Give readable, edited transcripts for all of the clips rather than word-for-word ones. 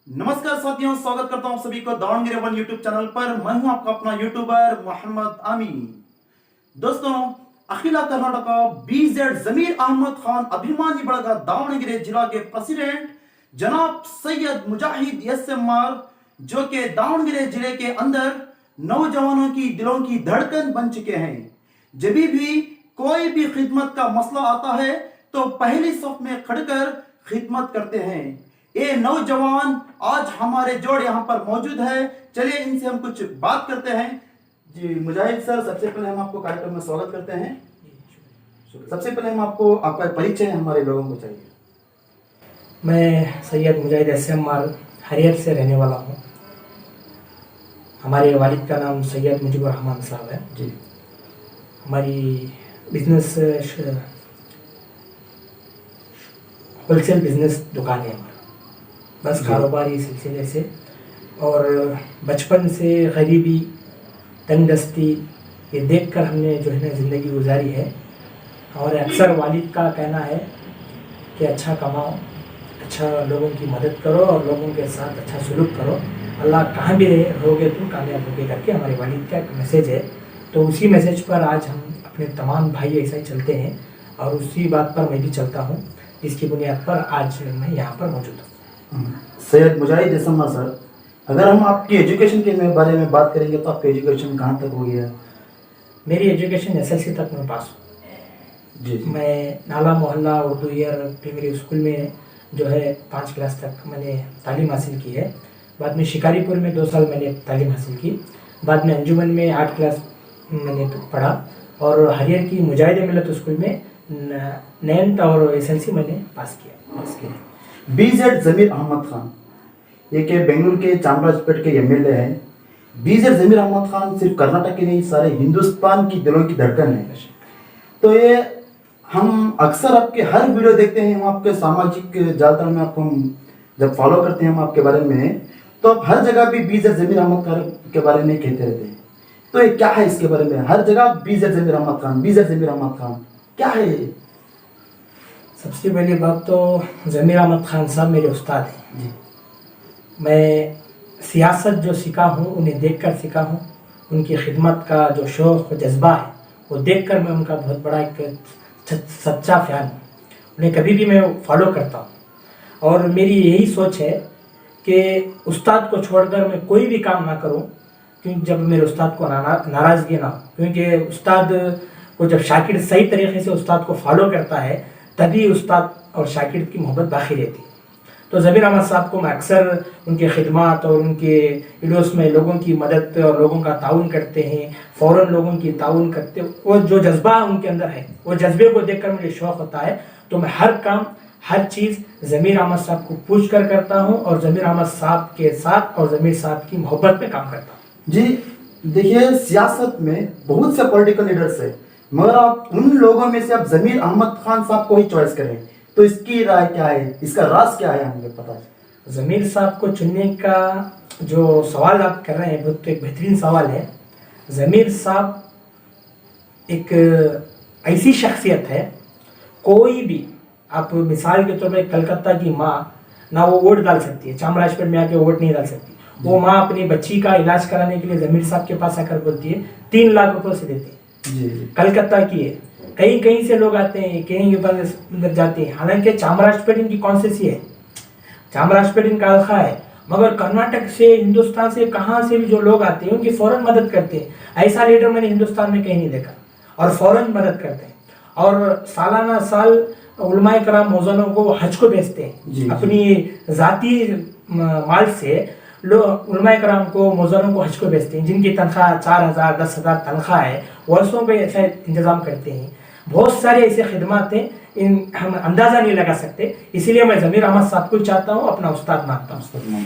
नमस्कार साथियों, स्वागत करता हूं सभी को दावणगिरी वन यूट्यूब चैनल पर। मैं हूं आपका अपना यूट्यूबर मोहम्मद आमीन। दोस्तों, अखिला कर्नाटक बीजेड जमीर अहमद खान अभिमानी ಬಳಗ दावणगिरी जिला के प्रेसिडेंट जनाब सैयद मुजाहिद एसएमआर, जो के दावणगिरी जिले के अंदर नौजवानों की दिलों की धड़कन बन चुके हैं। जब भी कोई भी खिदमत का मसला आता है तो पहली सफ में खड़कर खिदमत करते हैं। ये नौजवान आज हमारे जोड़ यहाँ पर मौजूद है। चलिए इनसे हम कुछ बात करते हैं। जी मुजाहिद सर, सबसे पहले हम आपको कार्यक्रम में स्वागत करते हैं। सबसे पहले हम आपको आपका परिचय हमारे लोगों को चाहिए। मैं सैयद मुजाहिद एसएमआर हरियर से रहने वाला हूँ। हमारे वालिद का नाम सैयद मुजीबुर रहमान साहब है जी। हमारी बिजनेस होलसेल बिजनेस दुकान है हमारा, बस कारोबारी सिलसिले से। और बचपन से गरीबी, तंगदस्ती ये देखकर हमने जो है ना ज़िंदगी गुजारी है। और अक्सर वालिद का कहना है कि अच्छा कमाओ, अच्छा लोगों की मदद करो और लोगों के साथ अच्छा सलूक करो, अल्लाह कहाँ भी रहोगे तुम कामयाब होगे करके हमारे वालिद का एक मैसेज है। तो उसी मैसेज पर आज हम अपने तमाम भाई ऐसा ही चलते हैं और उसी बात पर मैं भी चलता हूँ। इसकी बुनियाद पर आज मैं यहाँ पर मौजूद हूँ। सैयद मुजाहिद एसएमआर सर, अगर हम आपकी एजुकेशन के बारे में बात करेंगे तो आपकी एजुकेशन कहाँ तक हो गया? मेरी एजुकेशन एसएलसी तक मैं पास हूँ जी। मैं नाला मोहल्ला उर्दू ईयर प्राइमरी स्कूल में जो है 5 क्लास तक मैंने तालीम हासिल की है। बाद में शिकारीपुर में 2 साल मैंने तालीम हासिल की। बाद में अंजुमन में 8 क्लास मैंने पढ़ा और हरियर की मुजाहिद मिलत स्कूल में 9th और एसएलसी मैंने पास किया। बीजेड जमीर अहमद खान, ये के बेंगलुरु के चामराजपेट के एमएलए हैं। बीजेड जमीर अहमद खान सिर्फ कर्नाटक के नहीं, सारे हिंदुस्तान की दिलों की धड़कन है। तो ये हम अक्सर आपके हर वीडियो देखते हैं, हम आपके सामाजिक जालताल में आपको जब फॉलो करते हैं हम आपके बारे में, तो आप हर जगह भी बीजेड जमीर अहमद खान के बारे में कहते रहते हैं। तो ये क्या है इसके बारे में? हर जगह बीजेड जमीर अहमद खान, बीजेड जमीर अहमद खान, क्या है ये? सबसे पहली बात तो ज़मीर अहमद खान साहब मेरे उस्ताद हैं जी। मैं सियासत जो सीखा हूँ उन्हें देखकर सीखा हूँ। उनकी खिदमत का जो शौक़ और जज्बा है वो देखकर मैं उनका बहुत बड़ा एक सच्चा फ़ैन हूँ। उन्हें कभी भी मैं फॉलो करता हूँ और मेरी यही सोच है कि उस्ताद को छोड़कर मैं कोई भी काम ना करूँ, क्योंकि जब मेरे उस्ताद को नाराज़गी ना हो। क्योंकि उस्ताद को जब शाकिर सही तरीके से उस्ताद को फॉलो करता है तभी उस्ताद और शाकिर की मोहब्बत बाकी रहती है। तो ज़मीर अहमद साहब को मैं अक्सर उनके खिदमत और उनके वीडियोस में लोगों की मदद और लोगों का ताउन करते हैं, फ़ौरन लोगों की ताउन करते, वो जो जज्बा उनके अंदर है वो जज्बे को देखकर मुझे शौक़ होता है। तो मैं हर काम हर चीज़ ज़मीर अहमद साहब को पूछ कर करता हूँ और ज़मीर अहमद साहब के साथ और ज़मीर साहब की मोहब्बत में काम करता हूँ जी। देखिए, सियासत में बहुत से पॉलिटिकल लीडर्स है, मगर आप उन लोगों में से आप ज़मीर अहमद खान साहब को ही चॉइस करें, तो इसकी राय क्या है, इसका राज क्या है, हमें पता है? ज़मीर साहब को चुनने का जो सवाल आप कर रहे हैं वो तो एक बेहतरीन सवाल है। ज़मीर साहब एक ऐसी शख्सियत है, कोई भी आप मिसाल के तौर पर कलकत्ता की माँ ना वो वोट डाल सकती है, चामराजपेट में आके वोट नहीं डाल सकती। वो माँ अपनी बच्ची का इलाज कराने के लिए ज़मीर साहब के पास आकर बोलती है 3 लाख रुपये से देती है। कलकत्ता की है, कहीं कहीं से लोग आते हैं, कहीं के पास अंदर जाते हैं। हालांकि चामराजपेट इनकी कॉन्स्टिट्यूंसी है, चामराजपेट इनका हल्का है, मगर कर्नाटक से, हिंदुस्तान से, कहाँ से भी जो लोग आते हैं उनकी फ़ौरन मदद करते हैं। ऐसा लीडर मैंने हिंदुस्तान में कहीं नहीं देखा और फ़ौरन मदद करते हैं। और सालाना साल उलमाए कराम मौज़ानों को हज को भेजते हैं अपनी ज़ाती माल से। लोग उलमाए कराम को मौज़ानों को हज को भेजते हैं, जिनकी तनख्वाह 4,000 10,000 तनख्वाह है, वर्षों पे ऐसा इंतज़ाम करते हैं। बहुत सारे ऐसे खिदमत हैं, इन हम अंदाज़ा नहीं लगा सकते। इसीलिए मैं ज़मीर अहमद साहब को चाहता हूँ, अपना उस्ताद मानता हूँ।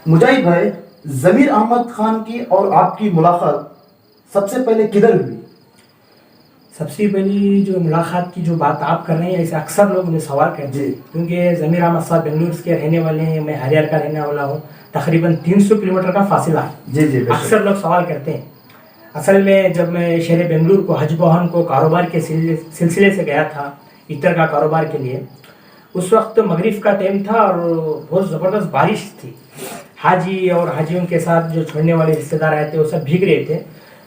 मुजाहिद भाई, ज़मीर अहमद खान की और आपकी मुलाकात सबसे पहले किधर हुई? सबसे पहली जो मुलाकात की जो बात आप कर रहे हैं, ऐसे अक्सर लोग मुझे सवाल करते हैं, क्योंकि ज़मीर अहमद साहब बेंगलुरु के रहने वाले हैं, मैं हरियाणा का रहने वाला हूँ। तकरीबन 300 किलोमीटर का फासिला है। जी। अक्सर लोग सवाल करते हैं। असल में जब मैं शहर बेंगलुरु को हज बहन को कारोबार के सिलसिले से गया था, इतर का कारोबार के लिए, उस वक्त मगरिब का टाइम था और बहुत ज़बरदस्त बारिश थी। हाजी और हाजियों के साथ जो छोड़ने वाले रिश्तेदार आए थे वो सब भीग रहे थे।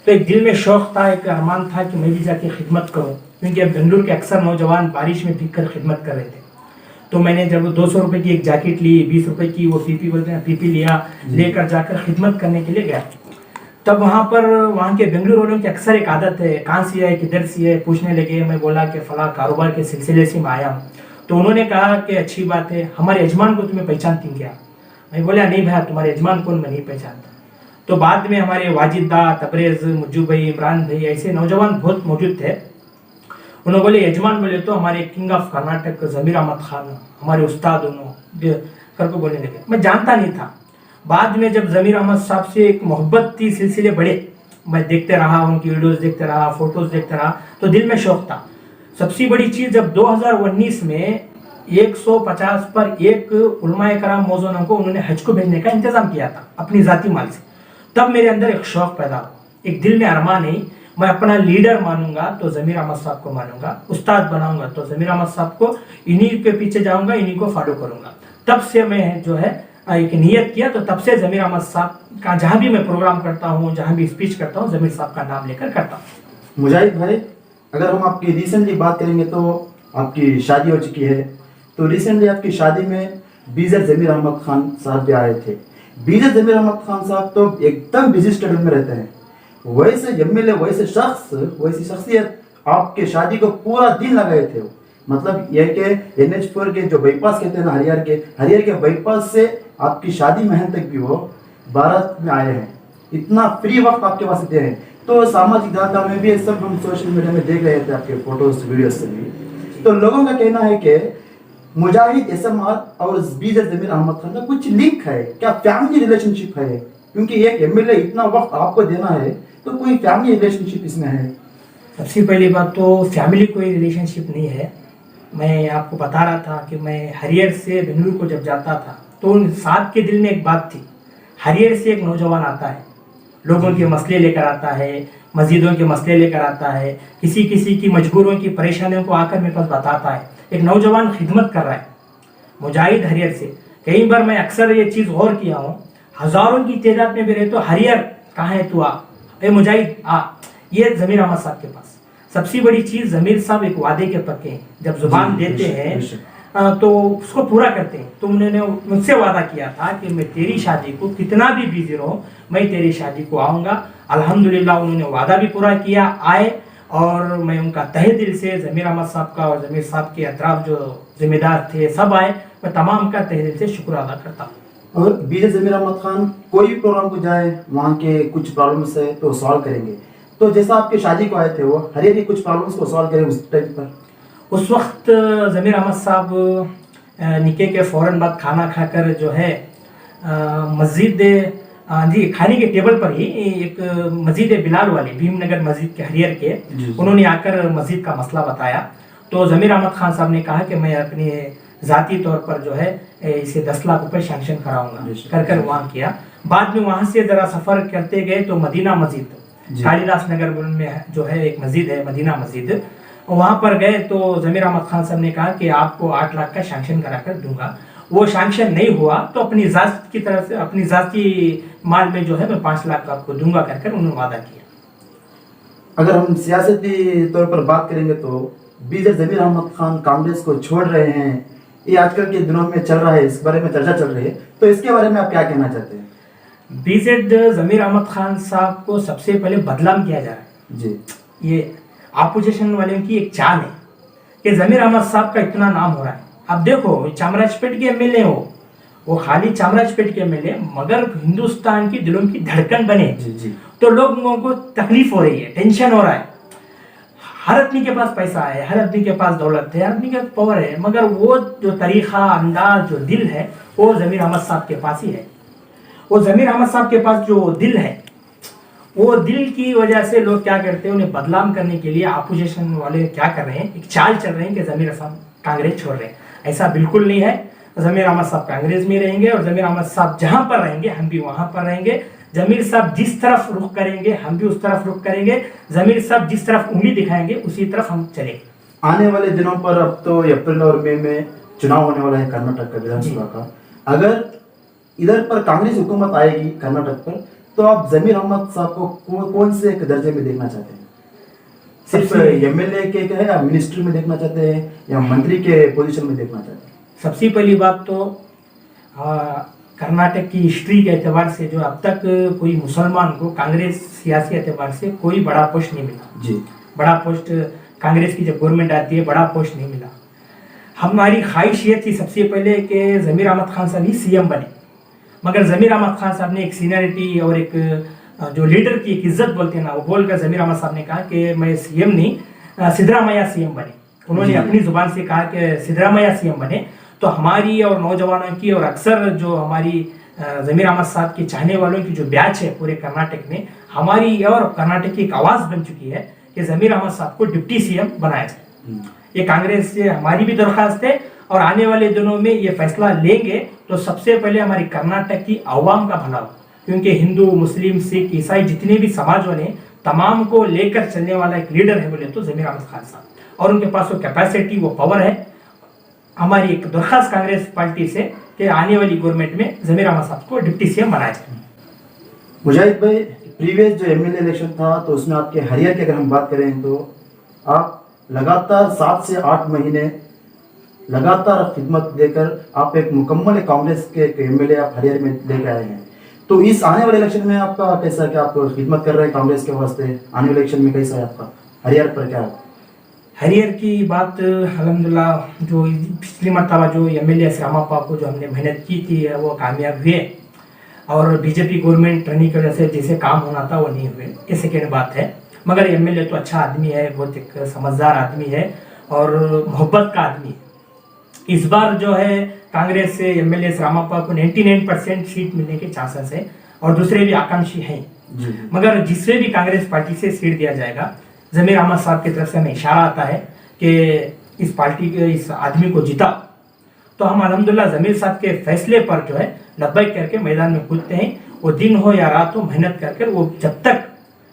तो एक दिल में शौक़ था, एक अरमान था कि मैं भी जाके खिदमत करूँ, क्योंकि अब बेंगलुरु के अक्सर नौजवान बारिश में भीग कर खिदमत कर रहे थे। तो मैंने जब 200 रुपये की एक जैकेट ली, 20 रुपये की वो पीपी बोलते हैं पीपी लिया, लेकर जाकर खिदमत करने के लिए गया। तब वहाँ के बेंगलुरु वालों की अक्सर एक आदत है, कहाँ से है, किधर से है, पूछने लगे। मैं बोला कि फला कारोबार के सिलसिले से मैं आया हूँ। तो उन्होंने कहा कि अच्छी बात है, हमारे यजमान को तुम्हें पहचानती क्या? मैं बोला नहीं भैया, तुम्हारे यजमान कौन, मैं नहीं पहचानता। तो बाद में हमारे वाजिद दा, तबरेज़, मुज्जू भाई, इमरान भाई, ऐसे नौजवान बहुत मौजूद थे। उन्होंने बोले यजमान बोले तो हमारे किंग ऑफ कर्नाटक ज़मीर अहमद खान, हमारे उस्ताद उन्होंने करके बोलने लगे। मैं जानता नहीं था। बाद में जब ज़मीर अहमद साहब से एक मोहब्बत की सिलसिले बढ़े, मैं देखते रहा, उनकी वीडियोस देखते रहा, फोटोज़ देखते रहा, तो दिल में शौक़ था। सबसे बड़ी चीज़, जब 2019 में 150 पर एक उलमाए कराम मौजूदों को उन्होंने हज को भेजने का इंतज़ाम किया था अपनी ज़ाती माल से, तब मेरे अंदर एक शौक़ पैदा हुआ। एक दिल में अरमान है, मैं अपना लीडर मानूंगा तो ज़मीर अहमद साहब को मानूंगा, उस्ताद बनाऊंगा तो ज़मीर अहमद साहब को, इन्हीं के पीछे जाऊंगा, इन्हीं को फॉलो करूंगा। तब से मैं जो है एक नियत किया, तो तब से ज़मीर अहमद साहब का जहाँ भी मैं प्रोग्राम करता हूँ, जहाँ भी स्पीच करता हूँ, ज़मीर साहब का नाम लेकर करता हूँ। मुजाहिद भाई, अगर हम आपकी रिसेंटली बात करेंगे तो आपकी शादी हो चुकी है। तो रिसेंटली आपकी शादी में बीजर ज़मीर अहमद खान साहब भी आए थे। बीजर ज़मीर अहमद खान साहब तो एकदम बिजी शेड्यूल में रहते हैं। वैसे एमएलए, वैसे शख्स, वैसी शख्सियत आपके शादी को पूरा दिन लगाए थे। मतलब यह कि NH4 के जो बाईपास कहते हैं ना, हरियर के बाईपास से आपकी शादी महल तक भी वो भारत में आए हैं। इतना फ्री वक्त आपके पास दे रहे हैं। तो सामाजिक जानता में भी सब हम सोशल मीडिया में देख रहे थे आपके फोटोज वीडियोज से भी। तो लोगों का कहना है कि मुजाहिद SMR और बीजर ज़मीर अहमद खान का कुछ लिंक है, क्या फैमिली रिलेशनशिप है? क्योंकि एक एमएलए इतना वक्त आपको देना है, तो कोई फैमिली रिलेशनशिप इसमें है? सबसे पहली बात तो फैमिली कोई रिलेशनशिप नहीं है। मैं आपको बता रहा था कि मैं हरियर से बेंगलुरु को जब जाता था, तो उन साहब के दिल में एक बात थी, हरियर से एक नौजवान आता है, लोगों के मसले लेकर आता है, मस्जिदों के मसले लेकर आता है, किसी किसी की मजबूरों की परेशानियों को आकर मेरे पास बताता है। एक नौजवान खिदमत कर रहा है, मुजाहिद हरियर से। कई बार मैं अक्सर ये चीज़ गौर किया हूँ, हज़ारों की तादाद में भी रहे तो हरियर कहाँ है तू, आ ए मुजाहिद आ। ये ज़मीर अहमद साहब के पास सबसे बड़ी चीज़, ज़मीर साहब एक वादे के पक्के हैं। जब जुबान देते हैं तो उसको पूरा करते हैं। तो उन्होंने मुझसे वादा किया था कि मैं तेरी शादी को, कितना भी बिजी रहो, मैं तेरी शादी को आऊँगा। अल्हम्दुलिल्लाह उन्होंने वादा भी पूरा किया, आए। और मैं उनका तहे दिल से, ज़मीर अहमद साहब का और ज़मीर साहब के अतराफ जो जिम्मेदार थे सब आए, मैं तमाम का तहे दिल से शुक्र अदा करता हूँ। और बीजर ज़मीर अहमद खान कोई भी प्रोग्राम को जाए, वहाँ के कुछ प्रॉब्लम्स है तो सॉल्व करेंगे। तो जैसा आपकी शादी को आए थे, वो हरियर की कुछ प्रॉब्लम्स को सॉल्व करें उस टाइम पर? उस वक्त ज़मीर अहमद साहब निके के फ़ौरन बाद खाना खाकर जो है मस्जिद जी खाने के टेबल पर ही एक मस्जिद बिलाल वाली, भीमनगर मस्जिद के हरियर के, उन्होंने आकर मस्जिद का मसला बताया। तो ज़मीर अहमद खान साहब ने कहा कि मैं अपने ज़ाती तौर पर जो है इसे 10 लाख रुपए सैंक्शन कराऊंगा, कर वहाँ किया। बाद में वहाँ से ज़रा सफ़र करते गए तो मदीना मस्जिद, कालीदास नगर में जो है एक मस्जिद है, मदीना मस्जिद, वहाँ पर गए तो ज़मीर अहमद खान साहब ने कहा कि आपको 8 लाख का सैंक्शन कराकर दूंगा। वो सैंक्शन नहीं हुआ तो अपनी ज़ात की तरफ से, अपनी ज़ाती माल में जो है मैं 5 लाख आपको दूंगा कर उन्होंने वादा किया। अगर हम सियासती तौर पर बात करेंगे तो बीजर ज़मीर अहमद खान कांग्रेस को छोड़ रहे हैं, ये आजकल के दिनों में चल रहा है, इस बारे में चर्चा चल रही है, तो इसके बारे में आप क्या कहना चाहते हैं? बीजेड ज़मीर अहमद खान साहब को सबसे पहले बदनाम किया जा रहा है जी। ये अपोजिशन वालों की एक चाल है कि ज़मीर अहमद साहब का इतना नाम हो रहा है। अब देखो, चामराजपेट के एमएलए हो, वो खाली चामराजपेट के एमएलए, मगर हिंदुस्तान की दिलों की धड़कन बने। जी। तो लोगों को तकलीफ हो रही है, टेंशन हो रहा है। हर आदमी के पास पैसा है, हर आदमी के पास दौलत है, हर आदमी के पास पावर है, मगर वो जो तरीका, अंदाज, जो दिल है, वो ज़मीर अहमद साहब के पास ही है। वो ज़मीर अहमद साहब के पास जो दिल है, वो दिल की वजह से लोग क्या करते हैं, उन्हें बदनाम करने के लिए अपोजिशन वाले क्या कर रहे हैं, एक चाल चल रहे हैं कि ज़मीर साहब कांग्रेस छोड़ रहे हैं। ऐसा बिल्कुल नहीं है। ज़मीर अहमद साहब कांग्रेस में रहेंगे और ज़मीर अहमद साहब जहां पर रहेंगे हम भी वहां पर रहेंगे। ज़मीर साहब जिस तरफ रुख करेंगे हम भी उस तरफ रुख करेंगे। ज़मीर साहब जिस तरफ उंगली दिखाएंगे उसी तरफ हम चलेंगे। आने वाले दिनों पर, अब तो अप्रैल और मई में चुनाव होने वाला है कर्नाटक का विधानसभा का, अगर इधर पर कांग्रेस हुकूमत आएगी कर्नाटक पर, तो आप जमीर अहमद साहब को कौन से एक दर्जे में देखना चाहते हैं? सिर्फ एमएलए के है या मिनिस्ट्री में देखना चाहते हैं या मंत्री के पोजीशन में देखना चाहते हैं? सबसे पहली बात तो कर्नाटक की हिस्ट्री के एतबार से जो अब तक कोई मुसलमान को कांग्रेस सियासी एतबार से कोई बड़ा पोस्ट नहीं मिला जी। बड़ा पोस्ट कांग्रेस की जब गवर्नमेंट आती है बड़ा पोस्ट नहीं मिला। हमारी ख्वाहिश ये थी सबसे पहले कि ज़मीर अहमद खान साहब ही सीएम बने, मगर ज़मीर अहमद खान साहब ने एक सीनियरिटी और एक जो लीडर की एक इज्जत बोलते हैं ना, वो बोलकर ज़मीर अहमद साहब ने कहा कि मैं सीएम नहीं सिद्धरामैया सीएम बने। उन्होंने अपनी जुबान से कहा कि सिद्धरामैया सीएम बने, तो हमारी और नौजवानों की और अक्सर जो हमारी ज़मीर अहमद साहब के चाहने वालों की जो बैच है पूरे कर्नाटक में, हमारी और कर्नाटक की एक आवाज़ बन चुकी है कि ज़मीर अहमद साहब को डिप्टी सीएम बनाया जाए। ये कांग्रेस से हमारी भी दरख्वास्त है और आने वाले दिनों में ये फैसला लेंगे तो सबसे पहले हमारी कर्नाटक की आवाम का भला हो, क्योंकि हिंदू मुस्लिम सिख ईसाई जितने भी समाज वाले हैं तमाम को लेकर चलने वाला एक लीडर है बोले तो ज़मीर अहमद खान साहब, और उनके पास वो कैपेसिटी वो पावर है। हमारी एक दरख्वास्त कांग्रेस पार्टी से कि आने वाली गवर्नमेंट में ज़मीर अहमद साहब को डिप्टी सीएम बनाया जाए। मुजाहिद भाई, प्रीवियस जो एमएलए इलेक्शन था तो उसमें आपके हरियर की अगर हम बात करें तो आप लगातार 7 से 8 महीने लगातार खिदमत देकर आप एक मुकम्मल कांग्रेस के एमएलए आप हरियर में लेकर आए हैं। तो इस आने वाले इलेक्शन में आपका कैसा है कि आप खिदमत कर रहे हैं कांग्रेस के वास्ते, आने वाले इलेक्शन में कैसा है आपका हरियर पर क्या? हरियर की बात अल्हम्दुलिल्लाह जो पिछली मरतबा जो एमएलए रामाप्पा को जो हमने मेहनत की थी वो कामयाब हुए, और बीजेपी गवर्नमेंट रहने की वजह से जैसे काम होना था वो नहीं हुए, ये सेकेंड बात है। मगर एमएलए तो अच्छा आदमी है, बहुत एक समझदार आदमी है और मोहब्बत का आदमी है। इस बार जो है कांग्रेस से एमएलए रामाप्पा को 99% सीट मिलने के चांसेस है और दूसरे भी आकांक्षी हैं, मगर जिससे भी कांग्रेस पार्टी से सीट दिया जाएगा, ज़मीर अहमद साहब की तरफ से हमें इशारा आता है कि इस पार्टी के इस आदमी को जिता, तो हम अल्हम्दुलिल्लाह ज़मीर साहब के फैसले पर जो है लब्बैक करके मैदान में कूदते हैं। वो दिन हो या रात हो मेहनत करके, वो जब तक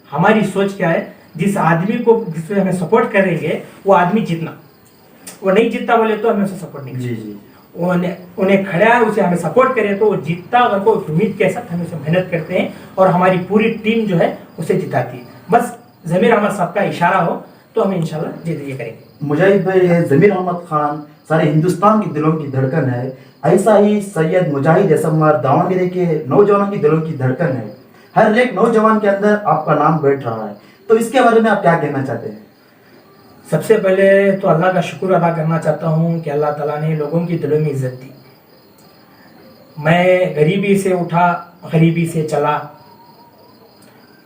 हमारी सोच क्या है जिस आदमी को जिससे हमें सपोर्ट करेंगे वो आदमी जीतना, वो नहीं जीतता बोले तो हमें उसे सपोर्ट नहीं करेंगे। उन्हें खड़ा है उसे हमें सपोर्ट करें तो वो जीतता, अगर को उम्मीद के साथ हम उसे मेहनत करते हैं और हमारी पूरी टीम जो है उसे जिताती है। बस ज़मीर अहमद साहब का इशारा हो तो हम इंशाल्लाह ये करेंगे। मुजाहिद भाई, ज़मीर अहमद खान सारे हिंदुस्तान के दिलों की धड़कन है, ऐसा ही सैयद मुजाहिद असम्मार दावणगेरे के नौजवानों की दिलों की धड़कन है। हर एक नौजवान के अंदर आपका नाम बैठ रहा है, तो इसके बारे में आप क्या कहना चाहते हैं? सबसे पहले तो अल्लाह का शुक्र अदा करना चाहता हूँ कि अल्लाह ताला ने लोगों की दिलों में इज्जत दी। मैं गरीबी से उठा, गरीबी से चला,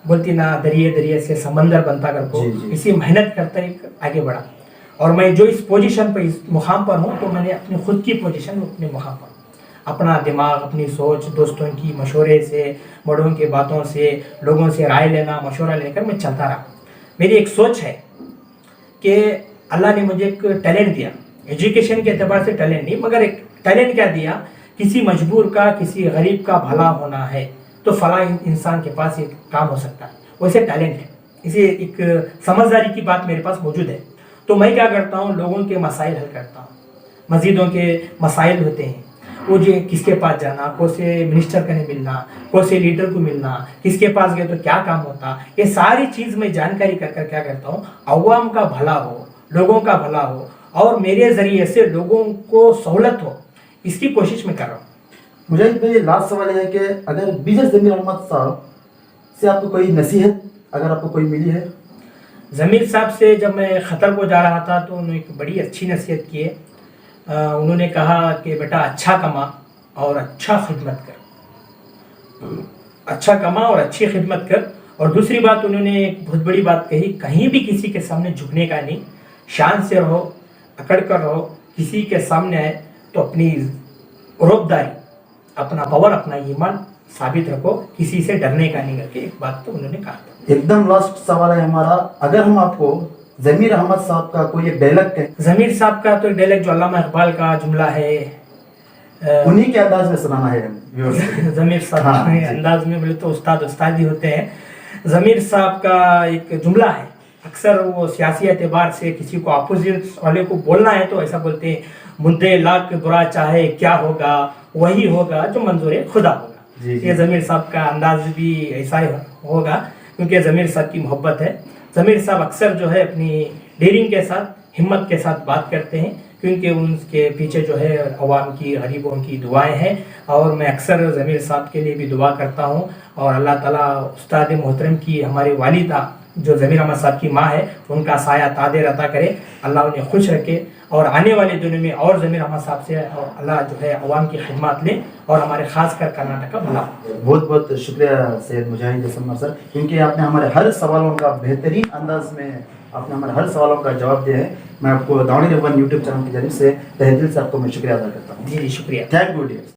बोलती ना दरिए दरिए से समंदर बनता कर को, इसी मेहनत करते आगे बढ़ा। और मैं जो इस पोजीशन पर इस मुकाम पर हूँ तो मैंने अपनी खुद की पोजीशन अपने मुकाम पर अपना दिमाग, अपनी सोच, दोस्तों की मशवरे से, बड़ों की बातों से, लोगों से राय लेना, मशवरा लेकर मैं चलता रहा। मेरी एक सोच है कि अल्लाह ने मुझे एक टैलेंट दिया, एजुकेशन के एतबार से टैलेंट नहीं, मगर एक टैलेंट क्या दिया, किसी मजबूर का, किसी गरीब का भला होना है तो फला इंसान के पास एक काम हो सकता है, वैसे टैलेंट है। इसे एक समझदारी की बात मेरे पास मौजूद है। तो मैं क्या करता हूँ, लोगों के मसाइल हल करता हूँ। मस्जिदों के मसाइल होते हैं, वो जो किसके पास जाना, कौन से मिनिस्टर का मिलना, कौन से लीडर को मिलना, किसके पास गए तो क्या काम होता, ये सारी चीज़ मैं जानकारी कर कर क्या करता हूँ, अवाम का भला हो, लोगों का भला हो और मेरे ज़रिए से लोगों को सहूलत हो, इसकी कोशिश मैं कर रहा हूँ। मुझे भाई लास्ट सवाल है कि अगर बीजे ज़मीर अहमद साहब से आपको कोई नसीहत अगर आपको कोई मिली है? ज़मीर साहब से जब मैं ख़तर को जा रहा था तो उन्होंने एक बड़ी अच्छी नसीहत की है। उन्होंने कहा कि बेटा अच्छा कमा और अच्छा खिदमत कर, अच्छा कमा और अच्छी खिदमत कर। और दूसरी बात उन्होंने एक बहुत बड़ी बात कही, कहीं भी किसी के सामने झुकने का नहीं, शान से रहो, अकड़ कर रहो। किसी के सामने आए तो अपनी रुतबादारी, अपना पावर, अपना ईमान साबित रखो, किसी से डरने का नहीं करके एक बात तो उन्होंने कहा। एकदम लास्ट सवाल है हमारा, अगर हम आपको ज़मीर अहमद साहब का कोई एक डायलॉग कहें? ज़मीर साहब का तो डायलॉग जो अल्लामा इकबाल का जुमला है, उन्हीं के अंदाज में सुनाना है। ज़मीर साहब के अंदाज में बोले तो उस्ताद उस्ताद ही होते हैं। ज़मीर साहब का एक जुमला है, अक्सर वो सियासी एतबार से किसी को अपोजिट वाले को बोलना है तो ऐसा बोलते हैं, मुद्दे लाख बुरा चाहे क्या होगा, वही होगा जो मंजूर खुदा होगा। जी, जी। ये ज़मीर साहब का अंदाज भी ऐसा ही होगा, क्योंकि ज़मीर साहब की मोहब्बत है। ज़मीर साहब अक्सर जो है अपनी डेयरिंग के साथ, हिम्मत के साथ बात करते हैं, क्योंकि उनके पीछे जो है अवाम की, गरीबों की दुआएं हैं। और मैं अक्सर ज़मीर साहब के लिए भी दुआ करता हूँ, और अल्लाह ताला उस्ताद मोहतरम की, हमारी वालिदा जो ज़मीर अहमद साहब की माँ है, उनका साया तादेर अता करे, अल्लाह उन्हें खुश रखे, और आने वाले दिनों में और ज़मीर अहमद साहब से अल्लाह जो है अवाम की खिदमत ले, और हमारे खास कर कर्नाटक का भला। बहुत बहुत शुक्रिया सैयद मुजाहिद असम्मा सर, क्योंकि आपने हमारे हर सवालों का बेहतरीन अंदाज में आपने हमारे हर सवालों का जवाब दिया है। मैं आपको दावणी रेवन यूट्यूब चैनल के जरिए से तहे दिल से आपको मैं शुक्रिया अदा करता हूँ। जी शुक्रिया। Thank you dear.